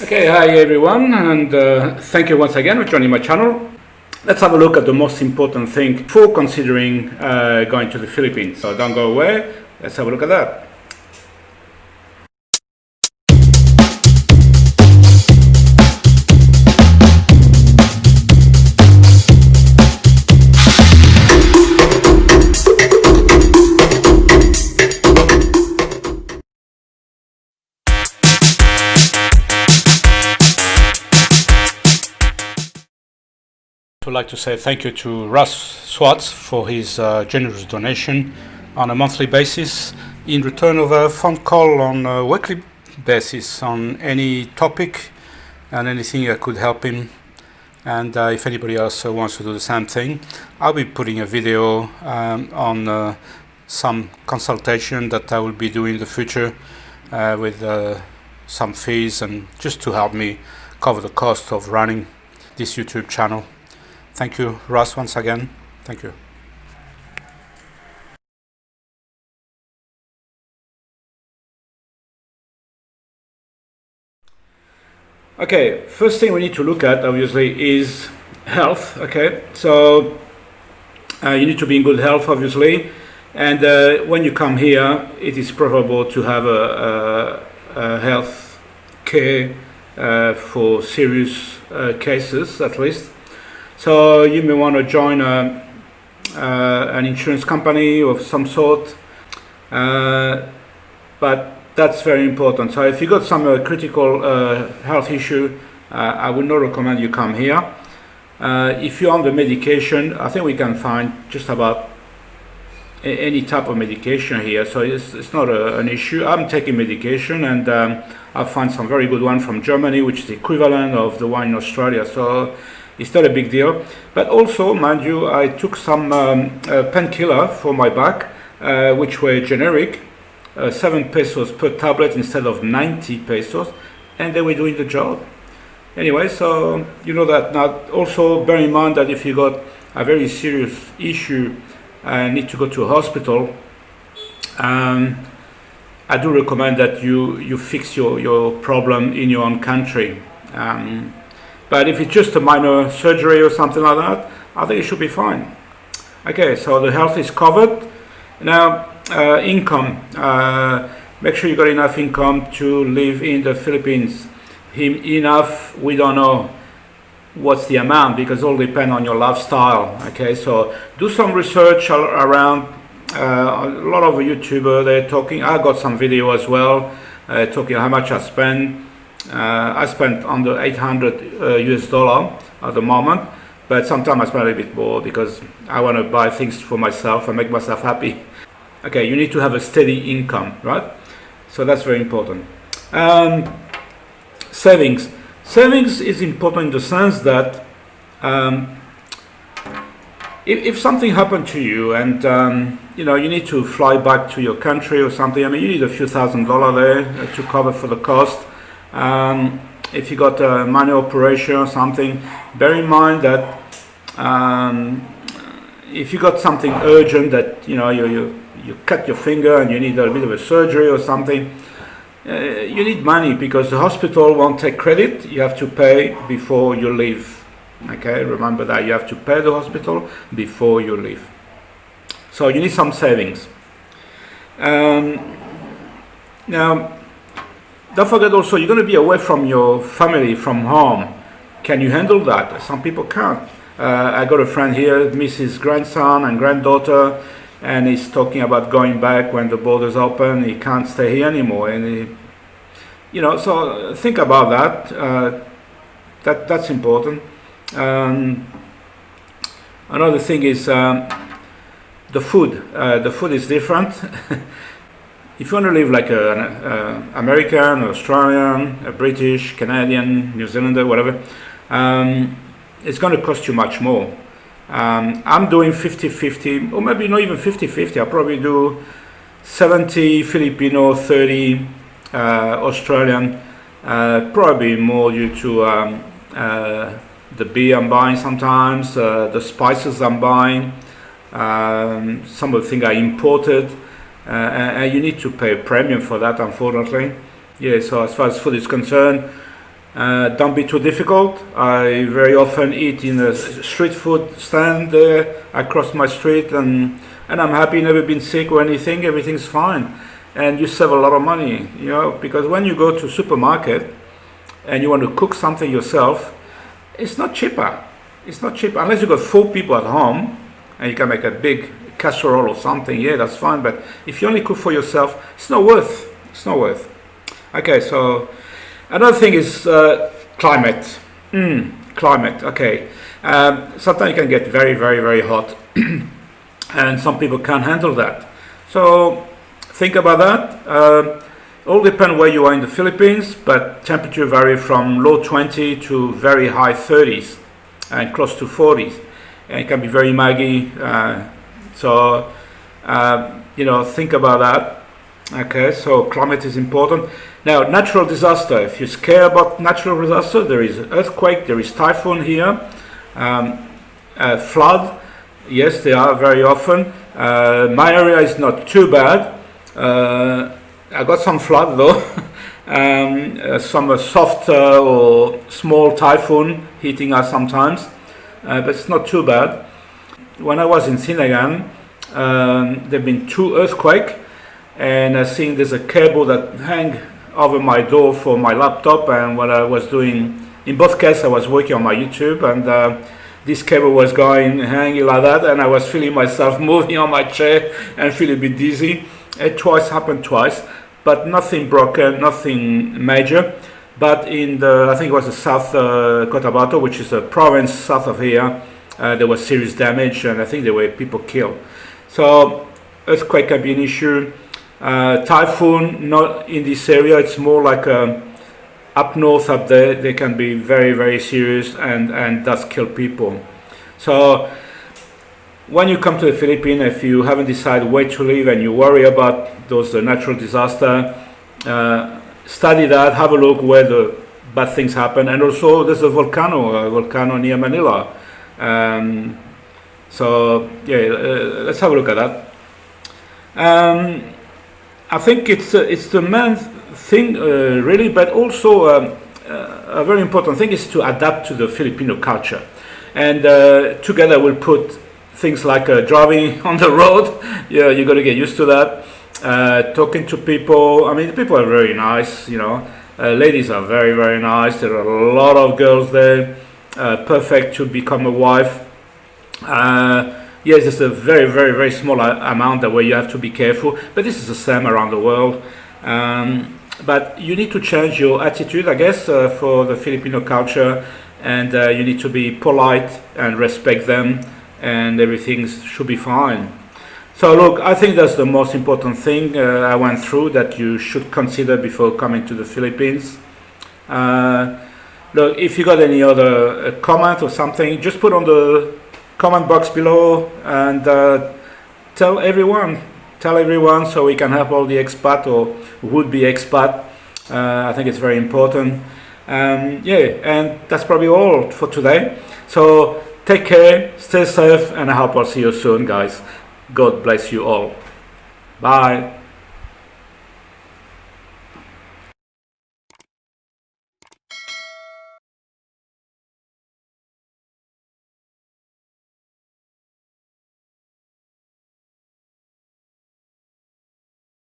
Okay, hi everyone, and thank you once again for joining my channel. Let's have a look at the most important thing before considering going to the Philippines. So don't go away, let's have a look at that. I would like to say thank you to Russ Swartz for his generous donation on a monthly basis in return of a phone call on a weekly basis on any topic and anything that could help him. And if anybody else wants to do the same thing, I'll be putting a video on some consultation that I will be doing in the future with some fees and just to help me cover the cost of running this YouTube channel. Thank you, Russ, once again. Thank you. Okay, first thing we need to look at, obviously, is health. Okay, so you need to be in good health, obviously, and when you come here, it is preferable to have a health care for serious cases, at least. So you may want to join an insurance company of some sort, but that's very important. So if you got some critical health issue, I would not recommend you come here. If you're on the medication, I think we can find just about any type of medication here, so it's not an issue. I'm taking medication, and I found some very good one from Germany, which is the equivalent of the one in Australia. So it's not a big deal. But also, mind you, I took some painkiller for my back, which were generic, 7 pesos per tablet instead of 90 pesos, and they were doing the job. Anyway, so you know that. Now, also bear in mind that if you got a very serious issue and need to go to a hospital, I do recommend that you fix your problem in your own country. But if it's just a minor surgery or something like that, I think it should be fine. Okay, so the health is covered. Now, income. Make sure you got enough income to live in the Philippines. Enough, we don't know what's the amount because it all depends on your lifestyle. Okay, so do some research around. A lot of YouTubers, they're talking. I got some video as well, talking how much I spend. I spent under 800 US dollar at the moment, but sometimes I spend a bit more because I want to buy things for myself and make myself happy. Okay, you need to have a steady income, right? So that's very important. Savings. Savings is important in the sense that if something happened to you and you know you need to fly back to your country or something, I mean you need a few $1,000s there to cover for the cost. If you got a minor operation or something, bear in mind that if you got something urgent that you know you cut your finger and you need a bit of a surgery or something, you need money because the hospital won't take credit. You have to pay before you leave. Okay, remember that you have to pay the hospital before you leave. So you need some savings. Now, don't forget also, you're going to be away from your family, from home. Can you handle that? Some people can't. I got a friend here, miss his grandson and granddaughter, and he's talking about going back when the borders open. He can't stay here anymore. And you know, so think about that. That's important. Another thing is the food. The food is different. If you want to live like an American, Australian, a British, Canadian, New Zealander, whatever, it's going to cost you much more. I'm doing 50-50, or maybe not even 50-50. I'll probably do 70 Filipino, 30 Australian, probably more due to the beer I'm buying sometimes, the spices I'm buying, some of the things I imported. And you need to pay a premium for that, unfortunately. Yeah, so as far as food is concerned, Don't be too difficult. I very often eat in a street food stand there across my street, and I'm happy, never been sick or anything. Everything's fine, and you save a lot of money, you know, because when you go to supermarket and you want to cook something yourself, it's not cheaper. It's not cheap unless you got 4 people at home and you can make a big casserole or something. Yeah, that's fine. But if you only cook for yourself, it's not worth. It's not worth. Okay, so another thing is climate. Climate. Okay, sometimes it can get very, very, very hot, and some people can't handle that. So think about that. All depend where you are in the Philippines, but temperature vary from low 20 to very high 30s and close to 40s, and it can be very muggy. So you know, think about that. Okay, so climate is important. Now, natural disaster. If you're scared about natural disaster, there is earthquake, there is typhoon here, flood. Yes, they are very often. My area is not too bad. I got some flood though. Some soft or small typhoon hitting us sometimes, but it's not too bad. When I was in Senegal, there've been 2 earthquakes, and I think there's a cable that hang over my door for my laptop. And what I was doing, in both cases, I was working on my YouTube, and this cable was going hanging like that, and I was feeling myself moving on my chair and feeling a bit dizzy. It happened twice, but nothing broken, nothing major. But in the, I think it was the South Cotabato, which is a province south of here, there was serious damage, and I think there were people killed. So earthquake can be an issue. Typhoon, not in this area. It's more like up north, up there. They can be very, very serious, and does kill people. So when you come to the Philippines, if you haven't decided where to live and you worry about those natural disasters, study that, have a look where the bad things happen. And also there's a volcano near Manila. So yeah, let's have a look at that. I think it's the main thing really, but also a very important thing is to adapt to the Filipino culture. And together we'll put things like driving on the road. Yeah, you got to get used to that. Talking to people. I mean, the people are very nice. You know, ladies are very, very nice. There are a lot of girls there, perfect to become a wife. Yes, it's a very, very, very small amount that where you have to be careful. But this is the same around the world. But you need to change your attitude, I guess, for the Filipino culture, and you need to be polite and respect them, and everything should be fine. So look, I think that's the most important thing I went through that you should consider before coming to the Philippines. Look, if you got any other comment or something, just put on the comment box below, and tell everyone so we can help all the expat or would-be expat. I think it's very important. Yeah, and that's probably all for today. So take care, stay safe, and I hope I'll see you soon, guys. God bless you all. Bye.